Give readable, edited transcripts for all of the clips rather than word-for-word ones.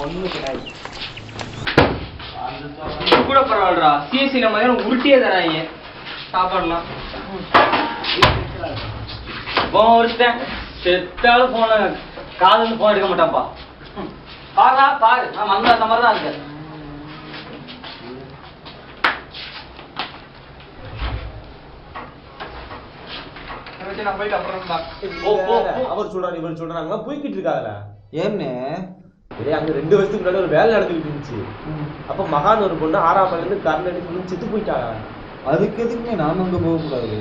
ஒன்றும் கிடையாது. இது கூட பரவாயில்லடா. சிஎஸ்சி நம்ம உருட்டியே தராங்க சாப்பாடுலாம். ஒருத்தன் செத்தாலும் போன காது போன் எடுக்க மாட்டான்ப்பா. பாருடா பாரு, நான் அந்த மாதிரி தான் இருக்கு. அவர் சொல்றாரு இவர் சொல்றாங்க போய்கிட்டு இருக்காங்கல்ல. ஏன்னு அங்க 2 வருஷத்துக்கு முன்னாடி ஒரு வேலை நடந்துகிட்டு இருந்துச்சு. அப்ப மகான் ஒரு பொண்ணு 6ஆம் இருந்து கர்நாடக சொல்லி செத்து போயிட்டாங்க. அதுக்கு எதுக்குமே நானும் அங்க போக கூடாது.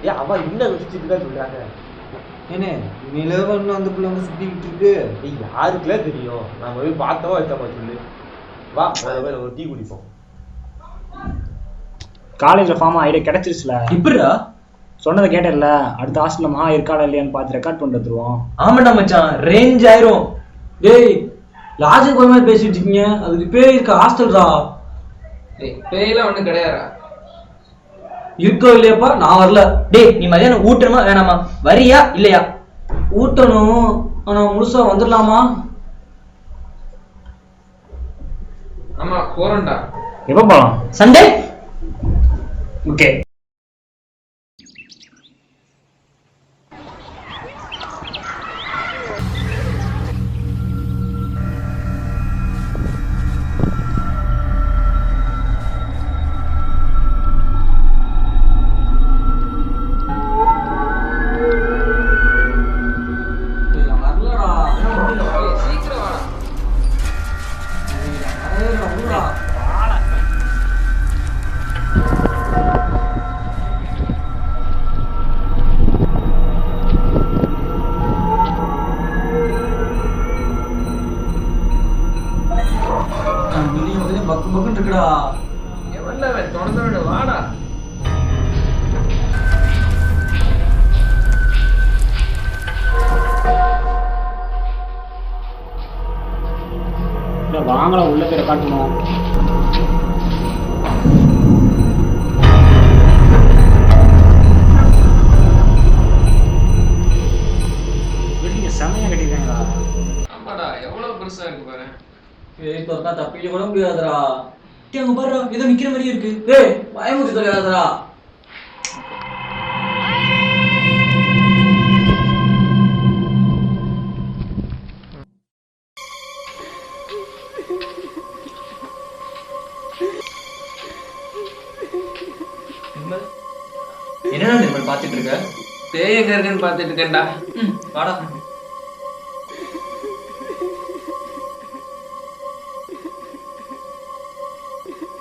ஏன் அவ இன்னும் சுத்திட்டு தான் சொல்றாங்க. ஏன்னே நிலவன்னு அந்த பிள்ளை வந்து சுத்திக்கிட்டு இருக்கு. யாருக்குள்ள தெரியும்? நாம போய் பார்த்தோம் வச்சோமா சொல்லு. வா ஒரு டீ குடிப்போம். காலேஜ்ல ஃபார்ம் ஐடியா கிடைச்சிருச்சுல. இப்படிடா சொன்னதை கேட்டல. அடுத்த ஹாஸ்டல்ல மகா இருக்காடா இல்லையான்னு பார்த்து ரெக்கார்ட் பண்ணிட்டு வந்துருவோம். ஆமாண்டா மச்சான், ரேஞ்ச் ஆயிரும். டேய் லாஜிக் போய் மாதிரி பேசிட்டு இருக்கீங்க. அதுக்கு பேர் இருக்க ஹாஸ்டல்டா. பேயெல்லாம் ஒன்றும் கிடையாதா? இருக்கோ இல்லையாப்பா? நான் வரல. டேய் நீ மதியானம் ஊட்டணுமா வேணாமா? வரியா இல்லையா? ஊட்டணும். ஆனா முழுசா வந்துடலாமா? ஆமா போறேன்டா. எப்போ போகலாம்? சண்டே. ஓகே. வாங்கலாம், உள்ள போய் ரெக்கார்ட் பண்ணுவோம். பில்டிங் செமையா கட்டிருக்காங்களா? ஆமாடா, எவ்வளவு பெருசா இருக்கு பாரு. ஏய் தோக்கா தப்பிக்க கூட முடியாதுடா. அங்க பாருடா, ஏதோ நிக்கிற மாதிரி இருக்கு. ஏய் பயமுறுத்தி தொலையாதடா. என்னடா நிர்மல் பாத்துட்டு இருக்க? பேய் எங்க இருக்குன்னு பாத்துட்டு இருக்கேன்டா. வாடா.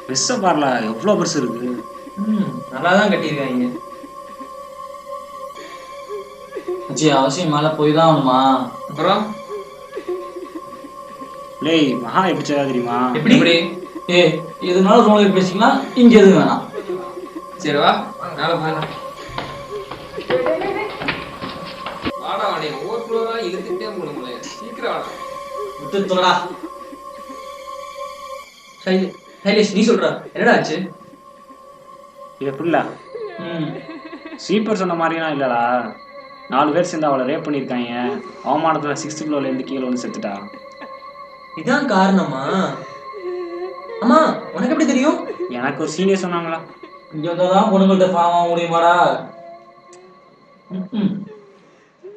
பெருசா பாருல, எவ்வளவு பெருசு இருக்கு. நல்லாதான் கட்டியிருக்காங்க. அவசியம் மேல போய் தான் ஆகணுமா? அப்புறம் லேய் மகா எப்படி செய்யா தெரியுமா? எப்படி எப்படி? ஏய் எதுனாலும் ரோல பேசிக்கலாம், இங்க எதுவும் வேணாம். சரி வா, மேல போகலாம். வாடா வாடா, ஒவ்வொரு ஃப்ளோரா இழுத்துட்டே போகணும்ல. சீக்கிரம் வாடா. விட்டு சொல்லடா. சைலேஷ் நீ சொல்ற, என்னடா ஆச்சு? இது புரியல. ஸ்வீப்பர் சொன்ன மாதிரிலாம் இல்லடா. 4 பேர் சேர்ந்து அவளை ரேப் பண்ணியிருக்காங்க. அவமானத்துல 6th ஃப்ளோர்ல இருந்து கீழே வந்து செத்துட்டா. இதான் காரணமா? அம்மா உனக்கு எப்படி தெரியும்? எனக்கு ஒரு சீனியர் சொன்னாங்களா. இங்க வந்தாதான் பொண்ணுங்கள்ட்ட ஃபார்ம் ஆக முடியுமாடா?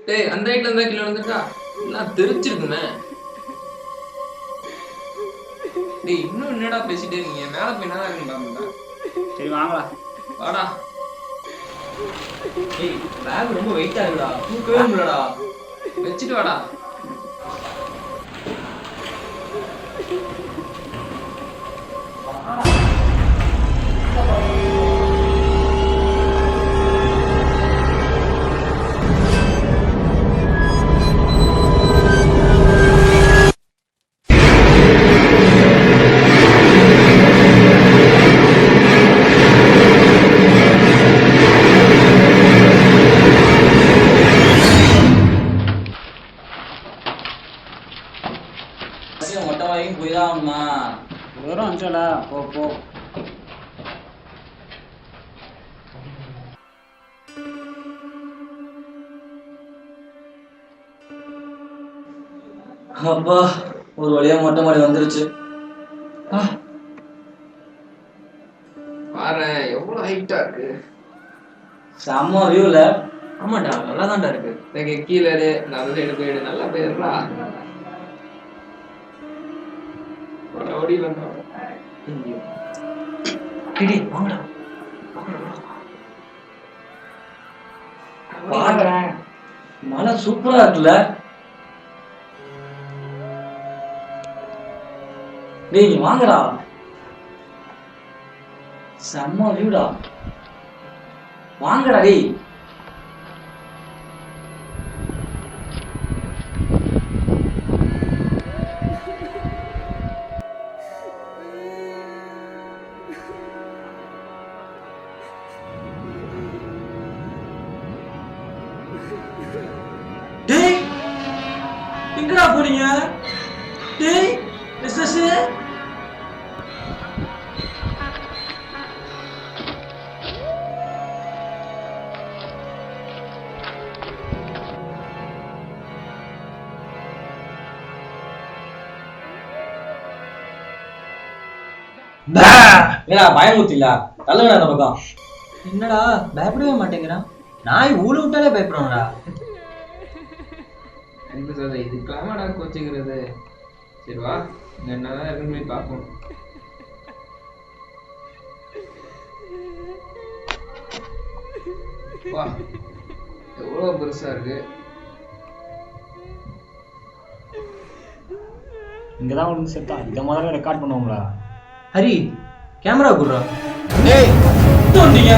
டேய் அந்த ஐட்ல இருந்தா கீழே வந்துட்டா எல்லாம் தெரிச்சிருக்குமே. டேய் இன்னும் என்னடா பேசிட்டே இருக்கீங்க? மேல போய் என்னடா இருக்குன்னு பாருங்கடா. சரி வாங்களா. வாடா. ஏய் பேக் ரொம்ப வெயிட்டா இருக்குடா, தூக்கவே முடியலடா. வச்சுட்டு வாடா. மொட்டை வாயும் போய் தான் ஆகணுமா? வெறும் அஞ்சல போ போ. அப்பா ஒரு வழியா மொட்டை மாடி வந்துருச்சு. பாரு எவ்வளவு ஹைட்டா இருக்கு. செம்ம வியூல. ஆமாடா நல்லா தான்டா இருக்கு. கீழே இரு, அந்த சைடு போயிடு, நல்லா போயிருக்கா. ஓடிடலாம். டிடி வாங்கடா. பாக்குறேன். மலை சூப்பரா இருக்குல்ல. டேய் நீ வாங்கடா. செம்ம வியூடா. வாங்கடா டேய். டேய் எங்கடா போறீங்க? டேய் மிஸ்ஸஸ் ஏடா பயமுத்தில தள்ளுங்கடா அந்த பக்கம். என்னடா பயப்படவே மாட்டேங்கிறான்? நாய் ஊழ விட்டாலே பயப்படுவாங்கடா. அன்பு சொல்ல இதுக்கெல்லாமாடா கோச்சிக்கிறது. சரி வா, இங்க என்னதான் இருக்குன்னு போய் பார்ப்போம். வா, எவ்வளவு பெருசா இருக்கு. இங்கதான் ஒன்று செத்தா இதை முதல்ல ரெக்கார்ட் பண்ணுவோம்ல. ஹரி கேமரா குடுறா. டேய் தோண்டிங்க.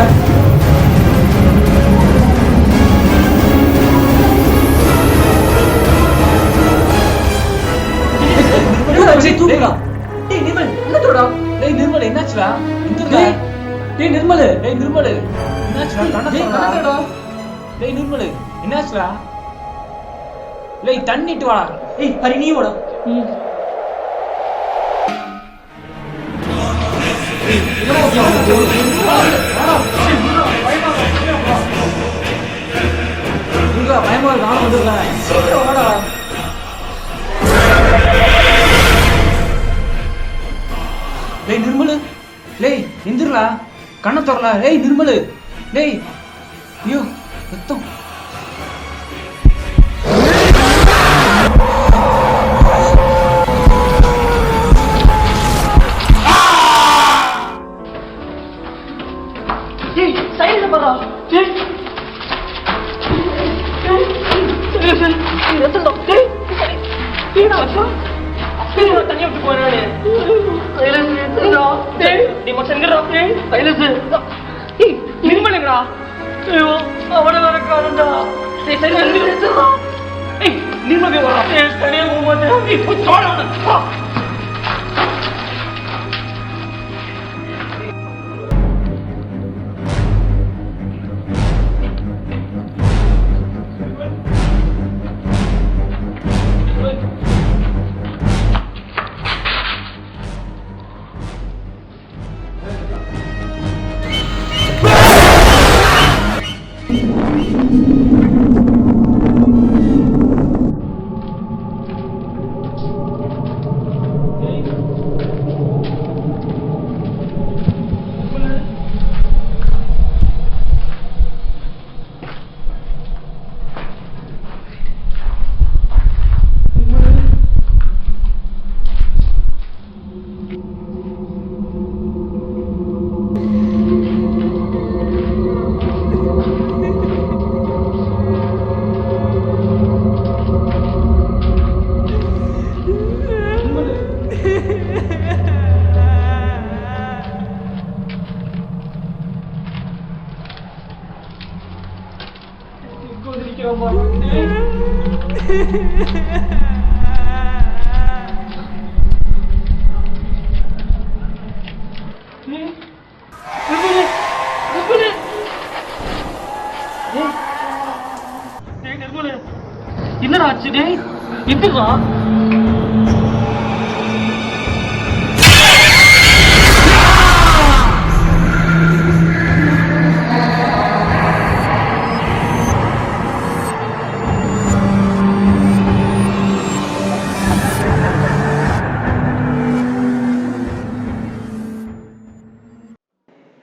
என்னாச்சுடா? டேய் நிர்மலு, டேய் நிர்மலு, என்னாச்சுடா? கண்ணா டேய் நிர்மலு, என்னாச்சுடா? டேய் தண்ணிட்டு வாடா. ஏய் ஹரி நீ ஓட. பயமா இருக்கு. நானும் வந்துடுறேன். டேய் நிர்மலு, டேய் எந்திரலா, கண்ணை திறலா. டேய் நிர்மலு, டேய் ஐயோ ரத்தம். டேய் சைடுல பாரா. டேய் டேய் ரத்தம். டேய் டேய் அக்கா டேய் தனியா விட்டு போறானே. சைலன்ஸ் டேய் டேய் மச்சான் எங்கடா? டேய் சைலன்ஸ். டேய் நிர்மலங்கடா. ஐயோ அவன வர காரண்டா. டேய் சைலன்ஸ். டேய் நிர்மல வரா. டேய் தனியா போக மாட்டேன். நீ போய் தோடா. என்னடா ஆச்சு? டேய் எந்திரா.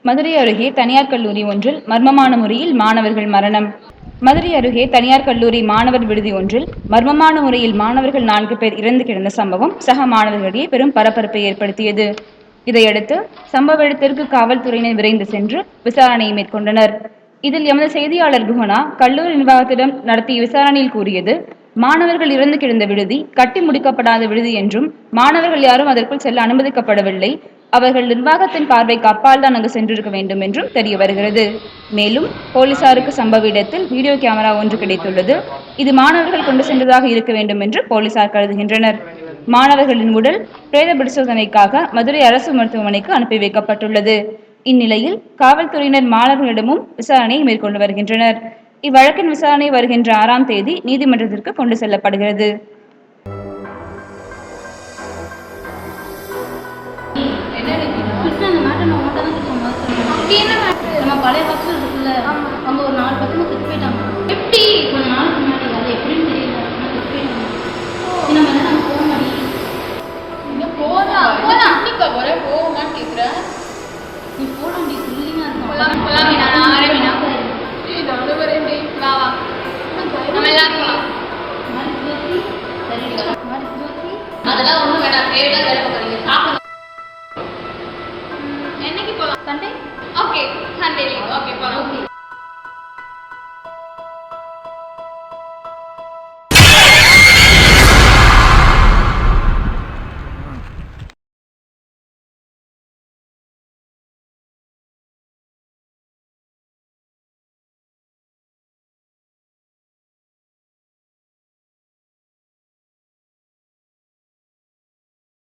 மதுரை அருகே தனியார் கல்லூரி ஒன்றில் மர்மமான முறையில் மாணவர்கள் மரணம். மதுரை அருகே தனியார் கல்லூரி மாணவர் விடுதி ஒன்றில் மர்மமான முறையில் மாணவர்கள் 4 பேர் இறந்து கிடந்த சம்பவம் சக மாணவர்களிடையே பெரும் பரபரப்பை ஏற்படுத்தியது. இதையடுத்து சம்பவ இடத்திற்கு காவல்துறையினர் விரைந்து சென்று விசாரணையை மேற்கொண்டனர். இதில் எமது செய்தியாளர் குஹனா கல்லூரி நிர்வாகத்திடம் நடத்திய விசாரணையில் கூறியது, மாணவர்கள் இறந்து கிடந்த விடுதி கட்டி முடிக்கப்படாத விடுதி என்றும் மாணவர்கள் யாரும் அதற்குள் செல்ல அனுமதிக்கப்படவில்லை, அவர்கள் நிர்வாகத்தின் பார்வைக்கு அப்பால் தான் அங்கு சென்றிருக்க வேண்டும் என்றும் தெரிய வருகிறது. மேலும் போலீசாருக்கு சம்பவ இடத்தில் வீடியோ கேமரா ஒன்று கிடைத்துள்ளது. இது மாணவர்கள் கொண்டு சென்றதாக இருக்க வேண்டும் என்று போலீசார் கருதுகின்றனர். மாணவர்களின் உடல் பிரேத பரிசோதனைக்காக மதுரை அரசு மருத்துவமனைக்கு அனுப்பி வைக்கப்பட்டுள்ளது. இந்நிலையில் காவல்துறையினர் மாணவர்களிடமும் விசாரணையை மேற்கொண்டு வருகின்றனர். இவ்வழக்கின் விசாரணை வருகின்ற 6ஆம் தேதி நீதிமன்றத்திற்கு கொண்டு செல்லப்படுகிறது. நம்ம பழைய ஹாஸ்டல் இருக்குல்ல, அங்க ஒரு 4 பசங்க செத்து போயிட்டாங்க. எப்படி கொஞ்ச நாளுக்கு முன்னாடி அது எப்படின்னு தெரியல, செத்து போயிட்டாங்க. நம்ம என்ன நம்ம போக மாட்டேங்குது. போகமான்னு கேட்குறேன். நீ போட முடிய சொல்லிங்க அதெல்லாம் ஒன்றும் வேணாம். தேவைதான் வேலை பார்க்குறீங்க. சாப்பிடுங்க. என்னைக்கு போகலாம்? சண்டே. Okay, Sunday. ஓகே போகலாம்.